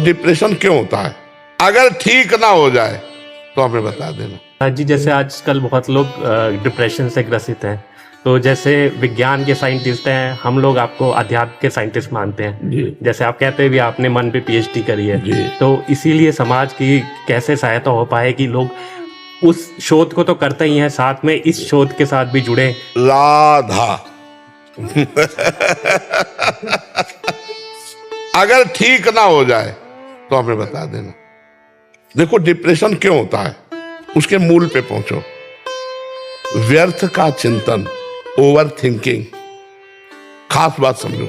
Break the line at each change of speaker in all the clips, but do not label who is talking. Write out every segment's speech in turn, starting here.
Depression क्यों होता है, अगर ठीक ना हो जाए तो हमें बता देना।
जी, जैसे आजकल बहुत लोग डिप्रेशन से ग्रसित हैं, तो जैसे विज्ञान के साइंटिस्ट हैं, हम लोग आपको अध्यात्म के साइंटिस्ट मानते हैं
जी।
जैसे आप कहते हैं भी आपने मन पे पीएचडी करी है
जी।
तो इसीलिए समाज की कैसे सहायता हो पाए कि लोग उस शोध को तो करते ही हैं, साथ में इस शोध के साथ भी जुड़े।
राधा अगर ठीक ना हो जाए तो हमें बता देना। देखो डिप्रेशन क्यों होता है, उसके मूल पे पहुंचो। व्यर्थ का चिंतन, ओवर थिंकिंग। खास बात समझो,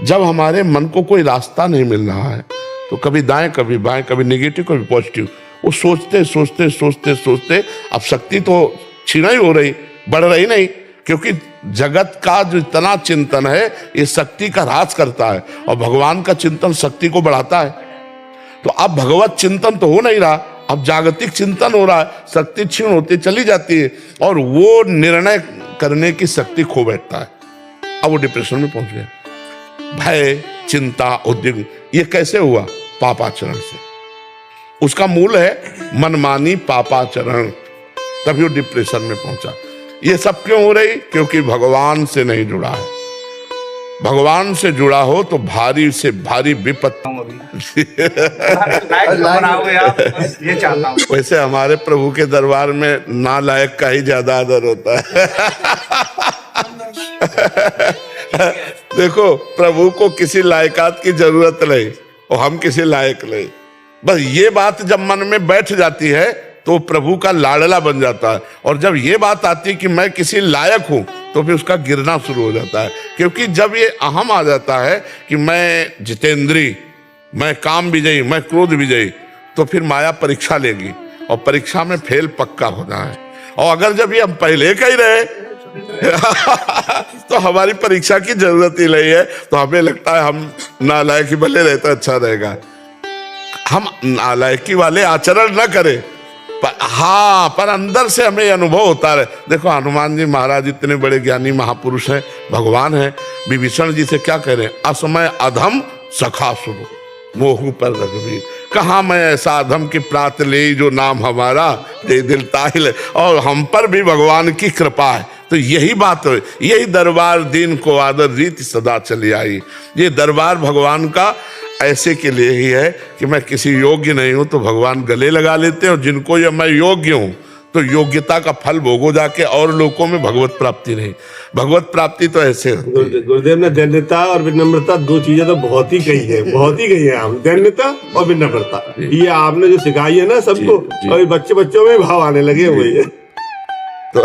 जब हमारे मन को कोई रास्ता नहीं मिल रहा है तो कभी दाएं कभी बाएं, कभी नेगेटिव कभी पॉजिटिव, वो सोचते सोचते सोचते सोचते अब शक्ति तो छीना ही हो रही, बढ़ रही नहीं, क्योंकि जगत का जो इतना चिंतन है ये शक्ति का ह्रास करता है और भगवान का चिंतन शक्ति को बढ़ाता है। तो अब भगवत चिंतन तो हो नहीं रहा, अब जागतिक चिंतन हो रहा है, शक्ति क्षीण होती चली जाती है और वो निर्णय करने की शक्ति खो बैठता है। अब वो डिप्रेशन में पहुंच गया। भय, चिंता, उद्विग्न, ये कैसे हुआ? पापाचरण से। उसका मूल है मनमानी पापाचरण, तभी वो डिप्रेशन में पहुंचा। ये सब क्यों हो रही? क्योंकि भगवान से नहीं जुड़ा है। भगवान से जुड़ा हो तो भारी से भारी विपत्ति। वैसे हमारे प्रभु के दरबार में नालायक का ही ज्यादा आदर होता है। देखो प्रभु को किसी लायकात की जरूरत नहीं और हम किसी लायक नहीं। बस ये बात जब मन में बैठ जाती है तो प्रभु का लाडला बन जाता है, और जब ये बात आती है कि मैं किसी लायक हूं तो फिर उसका गिरना शुरू हो जाता है। क्योंकि जब ये अहम आ जाता है कि मैं जितेंद्री, मैं काम विजयी, मैं क्रोध विजयी, तो फिर माया परीक्षा लेगी और परीक्षा में फेल पक्का होना है। और अगर जब ये हम पहले का ही रहे तो हमारी परीक्षा की जरूरत ही नहीं है, तो हमें लगता है हम नालायक ही भले रहता अच्छा रहेगा। हम नालायकी वाले आचरण न करें, पर अंदर से हमें अनुभव होता है। देखो हनुमान जी महाराज इतने बड़े ज्ञानी महापुरुष हैं, भगवान हैं, विभीषण जी से क्या कह रहे हैं? असमय अधम सखा सुनो मोहू पर रघुवीर, कहाँ मैं ऐसा अधम की प्रात ले जो नाम हमारा दे दिल ताहिल। और हम पर भी भगवान की कृपा है। तो यही बात है, यही दरबार दीन को आदर रीति सदा चली आई। ये दरबार भगवान का ऐसे के लिए ही है कि मैं किसी योग्य नहीं हूं तो भगवान गले लगा लेते हैं, और जिनको ये मैं योग्य हूं तो योग्यता का फल भोगो जाके, और लोगों में भगवत प्राप्ति नहीं। भगवत प्राप्ति तो ऐसे
गुरुदेव ने दैन्यता और विनम्रता दो चीजें तो बहुत ही कही है, बहुत ही कही है। हम दैन्यता और विनम्रता, ये आपने जो सिखाई है ना सबको, और बच्चों में भाव आने लगे हुए हैं।
तो